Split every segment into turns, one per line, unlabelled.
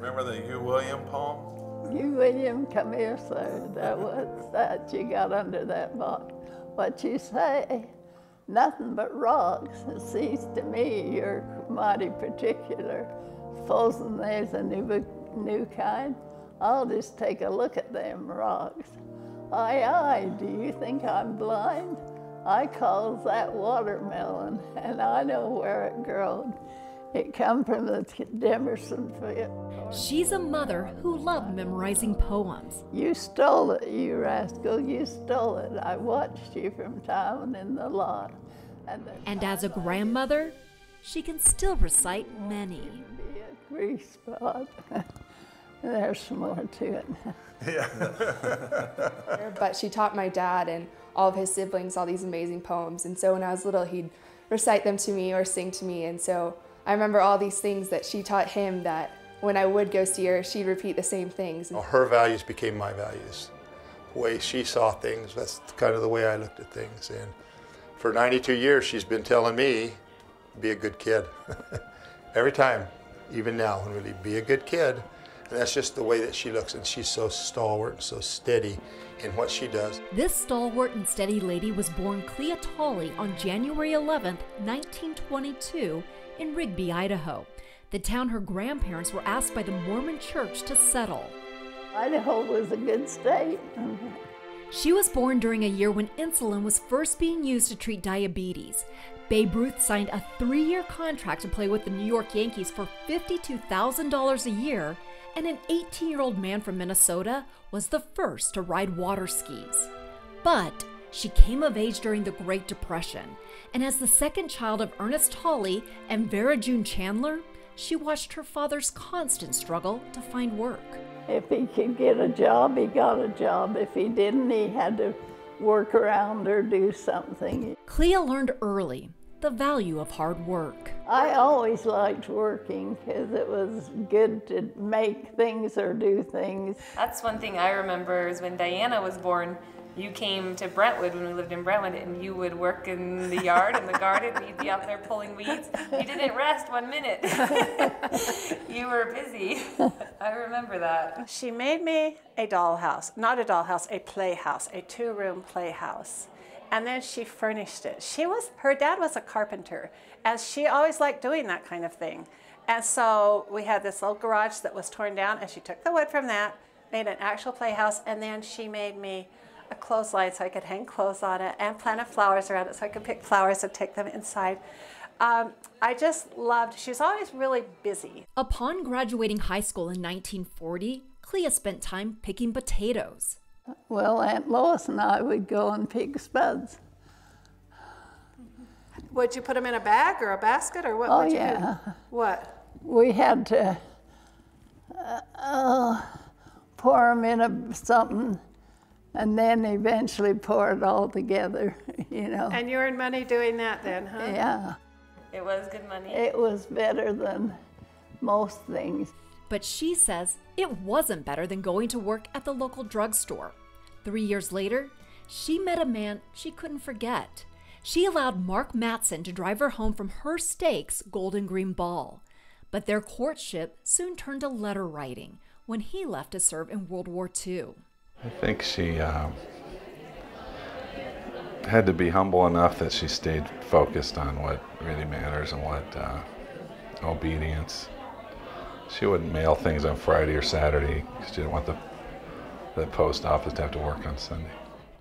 Remember the Hugh William poem?
You, William, come here, sir. That was that you got under that box. What you say? Nothing but rocks. It seems to me you're mighty particular. Supposing there's a new kind, I'll just take a look at them rocks. Aye, aye, do you think I'm blind? I calls that watermelon, and I know where it growed. It come from the Demerson field.
She's a mother who loved memorizing poems.
You stole it, you rascal, you stole it. I watched you from town in the lot.
And as a grandmother, she can still recite many.
Be a grease spot. There's some more to it.
Yeah. But she taught my dad and all of his siblings all these amazing poems. And so when I was little, he'd recite them to me or sing to me. And so I remember all these things that she taught him that when I would go see her, she'd repeat the same things.
Her values became my values. The way she saw things, that's kind of the way I looked at things. And for 92 years, she's been telling me, be a good kid. Every time, even now, when we leave, be a good kid. And that's just the way that she looks, and she's so stalwart and so steady in what she does.
This stalwart and steady lady was born Clea Tolley on January 11th, 1922 in Rigby, Idaho, the town her grandparents were asked by the Mormon Church to settle.
Idaho was a good state.
She was born during a year when insulin was first being used to treat diabetes. Babe Ruth signed a 3-year contract to play with the New York Yankees for $52,000 a year, and an 18-year-old man from Minnesota was the first to ride water skis. But she came of age during the Great Depression, and as the second child of Ernest Tolley and Vera June Chandler, she watched her father's constant struggle to find work.
If he could get a job, he got a job. If he didn't, he had to work around or do something.
Clea learned early the value of hard work.
I always liked working because it was good to make things or do things.
That's one thing I remember is when Diana was born, you came to Brentwood when we lived in Brentwood, and you would work in the yard and the garden, and you'd be out there pulling weeds. You didn't rest 1 minute. You were busy. I remember that.
She made me a dollhouse, not a dollhouse, a playhouse, a 2-room playhouse. And then she furnished it. Her dad was a carpenter, and she always liked doing that kind of thing. And so we had this little garage that was torn down, and she took the wood from that, made an actual playhouse, and then she made me a clothesline so I could hang clothes on it and planted flowers around it so I could pick flowers and take them inside. I just loved, she was always really busy.
Upon graduating high school in 1940, Clea spent time picking potatoes.
Well, Aunt Lois and I would go and pick spuds.
Would you put them in a bag or a basket, or what
Oh,
would you
yeah.
do? What?
We had to pour them in something and then eventually pour it all together, you know.
And you earned money doing that then, huh?
Yeah.
It was good money.
It was better than most things.
But she says it wasn't better than going to work at the local drugstore. 3 years later, she met a man she couldn't forget. She allowed Mark Matson to drive her home from her stake's Golden Green Ball. But their courtship soon turned to letter writing when he left to serve in World War II.
I think she had to be humble enough that she stayed focused on what really matters and what obedience. She wouldn't mail things on Friday or Saturday because she didn't want the post office to have to work on Sunday.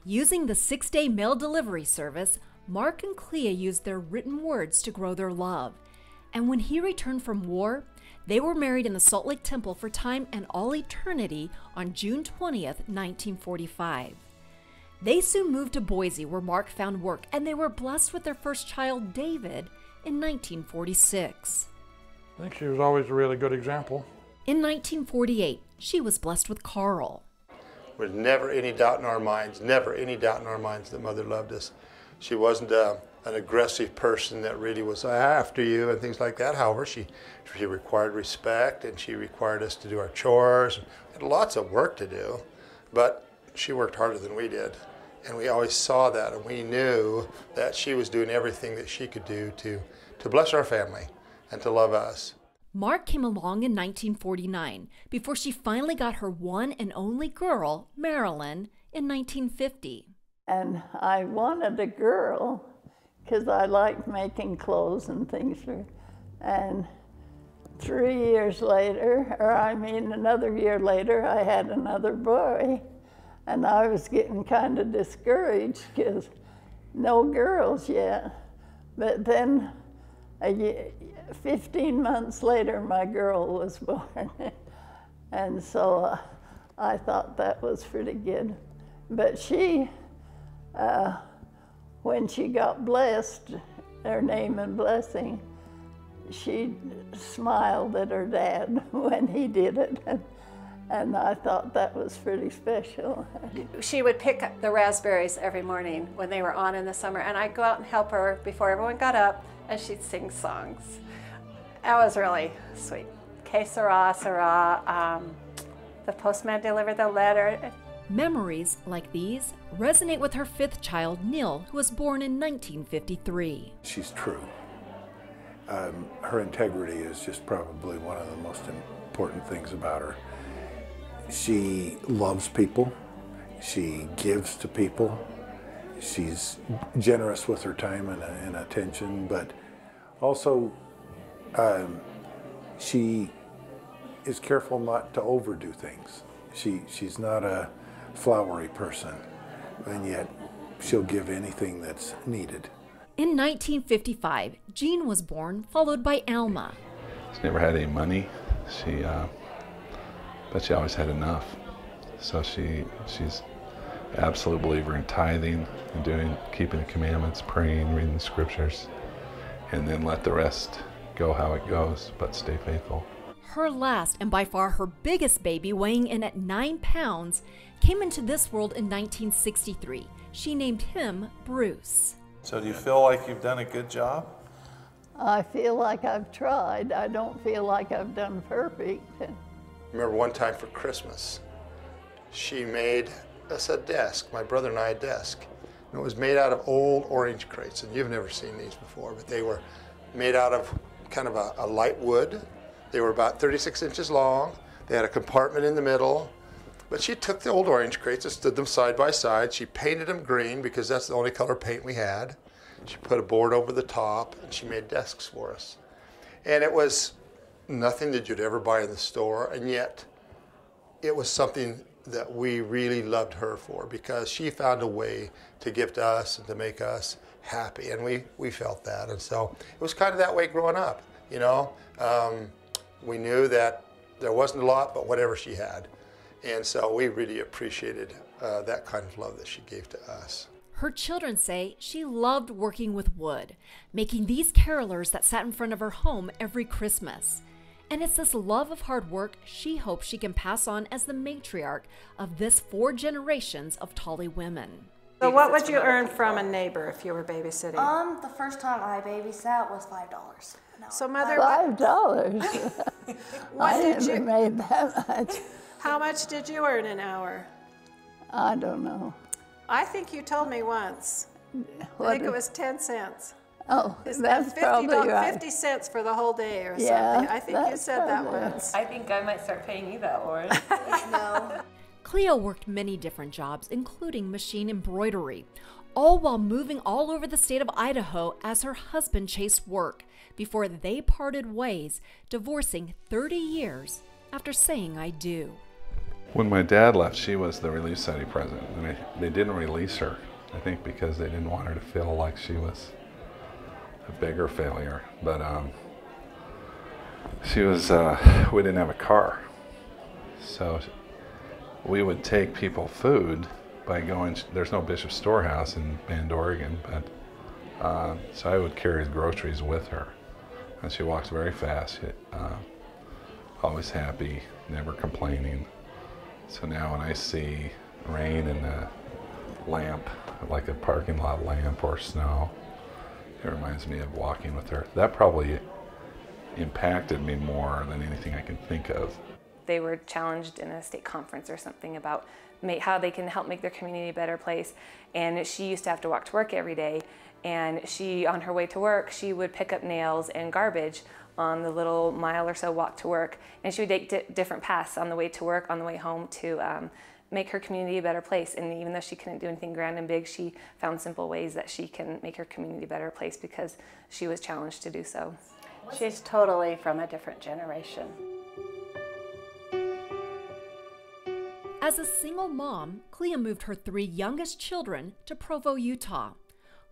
Using the 6-day mail delivery service, Mark and Clea used their written words to grow their love. And when he returned from war, they were married in the Salt Lake Temple for time and all eternity on June 20th, 1945. They soon moved to Boise, where Mark found work, and they were blessed with their first child, David, in 1946.
I think she was always a really good example.
In 1948, she was blessed with Carl.
There was never any doubt in our minds, never any doubt in our minds that Mother loved us. She wasn't an aggressive person that really was after you and things like that. However, she required respect, and she required us to do our chores. We had lots of work to do, but she worked harder than we did. And we always saw that, and we knew that she was doing everything that she could do to bless our family and to love us.
Mark came along in 1949 before she finally got her one and only girl, Marilyn, in 1950.
And I wanted a girl because I liked making clothes and things for her. And 3 years later, another year later, I had another boy. And I was getting kind of discouraged because no girls yet. But then 15 months later, my girl was born. And so I thought that was pretty good. But she, when she got blessed, her name and blessing, she smiled at her dad when he did it. And I thought that was pretty special.
She would pick up the raspberries every morning when they were on in the summer, and I'd go out and help her before everyone got up, and she'd sing songs. That was really sweet. Que sera, sera. The postman delivered the letter.
Memories like these resonate with her fifth child, Neil, who was born in 1953.
She's true. Her integrity is just probably one of the most important things about her. She loves people. She gives to people. She's generous with her time and attention, but also she is careful not to overdo things. She's not a flowery person, and yet she'll give anything that's needed.
In 1955, Jean was born, followed by Alma.
She never had any money. But she always had enough. So she's an absolute believer in tithing and keeping the commandments, praying, reading the scriptures, and then let the rest go how it goes, but stay faithful.
Her last and by far her biggest baby, weighing in at 9 pounds, came into this world in 1963. She named him Bruce.
So do you feel like you've done a good job?
I feel like I've tried. I don't feel like I've done perfect.
I remember one time for Christmas, she made us a desk, my brother and I a desk. And it was made out of old orange crates, and you've never seen these before, but they were made out of kind of a light wood. They were about 36 inches long. They had a compartment in the middle. But she took the old orange crates and stood them side by side. She painted them green because that's the only color paint we had. She put a board over the top, and she made desks for us. And it was nothing that you'd ever buy in the store, and yet it was something that we really loved her for because she found a way to give to us and to make us happy, and we felt that. And so it was kind of that way growing up, you know. We knew that there wasn't a lot, but whatever she had. And so we really appreciated that kind of love that she gave to us.
Her children say she loved working with wood, making these carolers that sat in front of her home every Christmas. And it's this love of hard work she hopes she can pass on as the matriarch of this 4 generations of Tolley women.
So what would you earn from a neighbor if you were babysitting?
The first time I babysat was $5. No.
So Mother,
$5? I never made that much.
how much did you earn an hour?
I don't know.
I think you told me once. I think it was 10 cents.
Oh, that's probably right.
50 cents for the whole day or
Yeah,
something. I think you said that
probably
once.
I think I might start paying you that, Lauren.
No.
Clea worked many different jobs, including machine embroidery, all while moving all over the state of Idaho as her husband chased work before they parted ways, divorcing 30 years after saying I do.
When my dad left, she was the Relief Society president, and they didn't release her, I think because they didn't want her to feel like she was a bigger failure. But she was, we didn't have a car. So we would take people food by going, there's no Bishop Storehouse in Bend, Oregon, but so I would carry groceries with her. And she walks very fast, always happy, never complaining. So now when I see rain and a lamp, like a parking lot lamp or snow, it reminds me of walking with her. That probably impacted me more than anything I can think of.
They were challenged in a state conference or something about how they can help make their community a better place. And she used to have to walk to work every day. And she, on her way to work, she would pick up nails and garbage on the little mile or so walk to work. And she would take different paths on the way to work, on the way home, to make her community a better place. And even though she couldn't do anything grand and big, she found simple ways that she can make her community a better place because she was challenged to do so.
She's totally from a different generation.
As a single mom, Clea moved her 3 youngest children to Provo, Utah.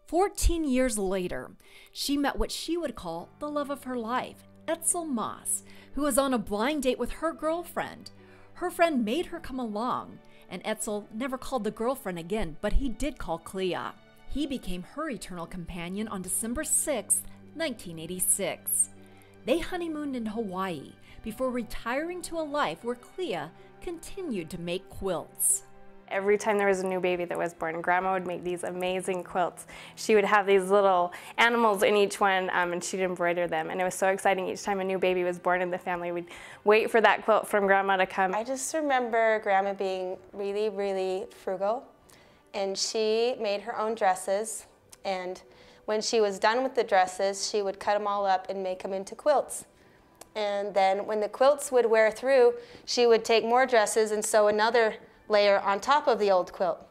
14 years later, she met what she would call the love of her life, Etzel Moss, who was on a blind date with her girlfriend. Her friend made her come along, and Etzel never called the girlfriend again, but he did call Clea. He became her eternal companion on December 6, 1986. They honeymooned in Hawaii before retiring to a life where Clea continued to make quilts.
Every time there was a new baby that was born, Grandma would make these amazing quilts. She would have these little animals in each one, and she'd embroider them. And it was so exciting each time a new baby was born in the family. We'd wait for that quilt from Grandma to come.
I just remember Grandma being really, really frugal. And she made her own dresses. And when she was done with the dresses, she would cut them all up and make them into quilts. And then when the quilts would wear through, she would take more dresses and sew another layer on top of the old quilt.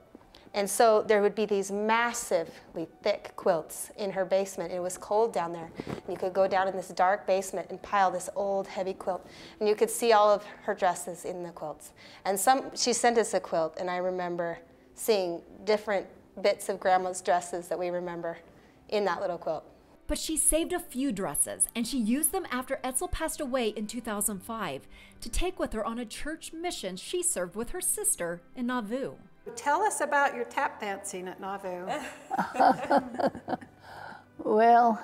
And so there would be these massively thick quilts in her basement. It was cold down there. And you could go down in this dark basement and pile this old heavy quilt. And you could see all of her dresses in the quilts. And she sent us a quilt, and I remember seeing different bits of Grandma's dresses that we remember in that little quilt.
But she saved a few dresses, and she used them after Etzel passed away in 2005 to take with her on a church mission she served with her sister in Nauvoo.
Tell us about your tap dancing at Nauvoo.
Well,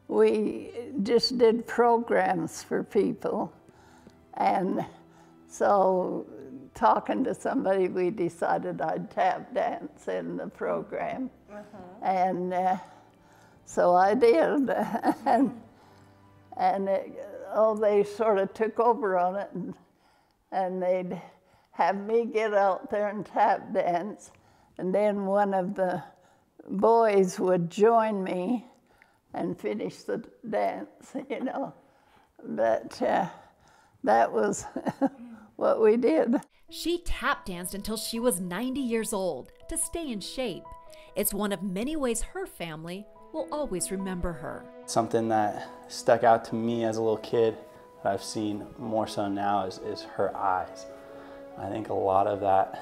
we just did programs for people, and so talking to somebody, we decided I'd tap dance in the program. And so I did, and they sort of took over on it, and they'd have me get out there and tap dance, and then one of the boys would join me and finish the dance, you know. But that was what we did.
She tap danced until she was 90 years old to stay in shape. It's one of many ways her family will always remember her.
Something that stuck out to me as a little kid that I've seen more so now is her eyes. I think a lot of that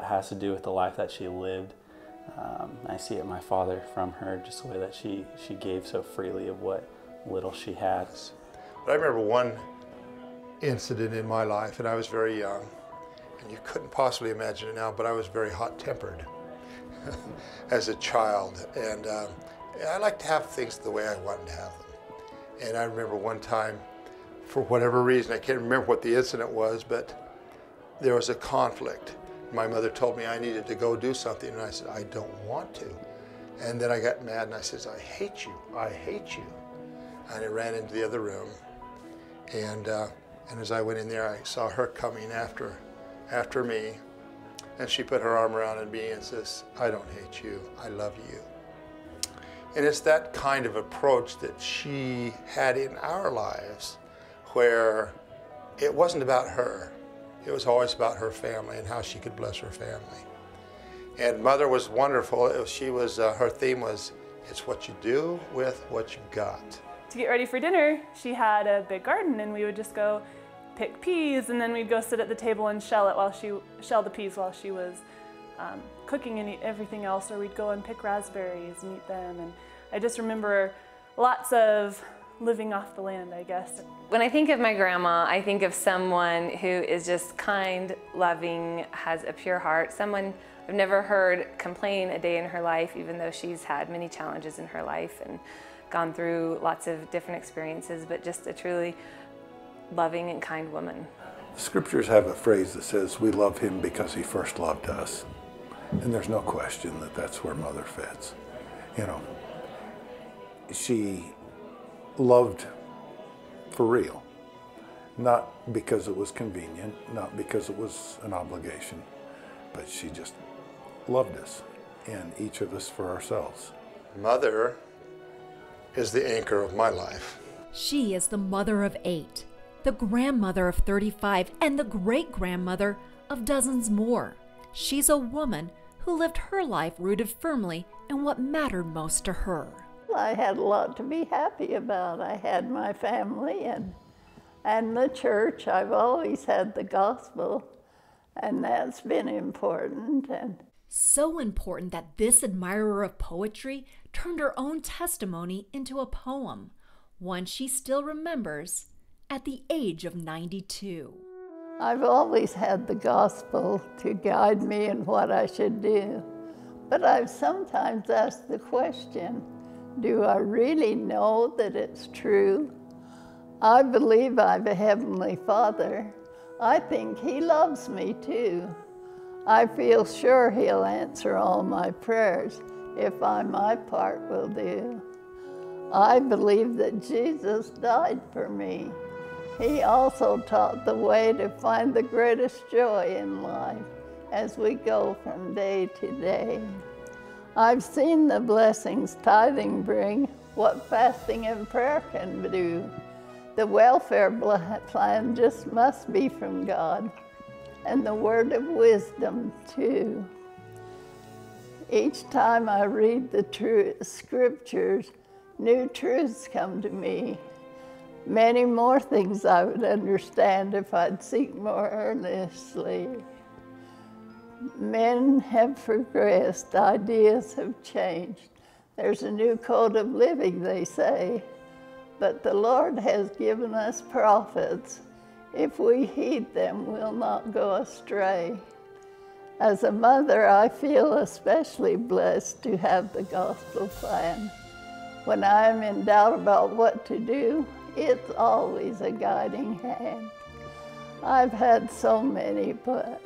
has to do with the life that she lived. I see it in my father from her, just the way that she gave so freely of what little she had.
But I remember one incident in my life, and I was very young, and you couldn't possibly imagine it now, but I was very hot-tempered as a child, and I like to have things the way I wanted to have them. And I remember one time, for whatever reason, I can't remember what the incident was, but there was a conflict. My mother told me I needed to go do something, and I said, I don't want to. And then I got mad, and I said, I hate you, I hate you. And I ran into the other room, and as I went in there, I saw her coming after me. And she put her arm around me and says, I don't hate you, I love you. And it's that kind of approach that she had in our lives, where it wasn't about her. It was always about her family and how she could bless her family. And Mother was wonderful. Her theme was, it's what you do with what you got.
To get ready for dinner, she had a big garden, and we would just go pick peas, and then we'd go sit at the table and shell the peas while she was cooking and everything else, or we'd go and pick raspberries and eat them. And I just remember lots of living off the land, I guess.
When I think of my grandma, I think of someone who is just kind, loving, has a pure heart, someone I've never heard complain a day in her life, even though she's had many challenges in her life and gone through lots of different experiences, but just a truly loving and kind woman.
Scriptures have a phrase that says, we love him because he first loved us. And there's no question that that's where Mother fits. You know, she loved for real, not because it was convenient, not because it was an obligation, but she just loved us, and each of us for ourselves.
Mother is the anchor of my life.
She is the mother of 8, the grandmother of 35, and the great-grandmother of dozens more. She's a woman who lived her life rooted firmly in what mattered most to her.
I had a lot to be happy about. I had my family and the church. I've always had the gospel, and that's been important. And
so important that this admirer of poetry turned her own testimony into a poem, one she still remembers at the age of 92.
I've always had the gospel to guide me in what I should do, but I've sometimes asked the question, do I really know that it's true? I believe I have a Heavenly Father. I think He loves me too. I feel sure He'll answer all my prayers if my part will do. I believe that Jesus died for me. He also taught the way to find the greatest joy in life as we go from day to day. I've seen the blessings tithing bring, what fasting and prayer can do. The welfare plan just must be from God, and the word of wisdom too. Each time I read the scriptures, new truths come to me. Many more things I would understand if I'd seek more earnestly. Men have progressed, ideas have changed. There's a new code of living, they say, but the Lord has given us prophets. If we heed them, we'll not go astray. As a mother, I feel especially blessed to have the gospel plan. When I am in doubt about what to do, it's always a guiding hand. I've had so many, but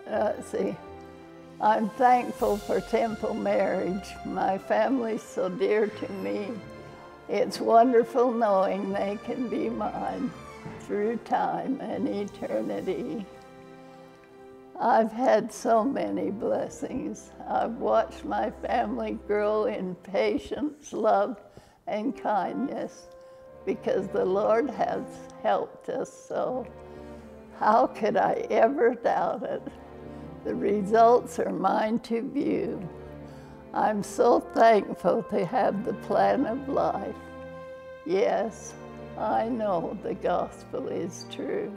I'm thankful for temple marriage. My family's so dear to me. It's wonderful knowing they can be mine through time and eternity. I've had so many blessings. I've watched my family grow in patience, love, and kindness because the Lord has helped us so. How could I ever doubt it? The results are mine to view. I'm so thankful to have the plan of life. Yes, I know the gospel is true.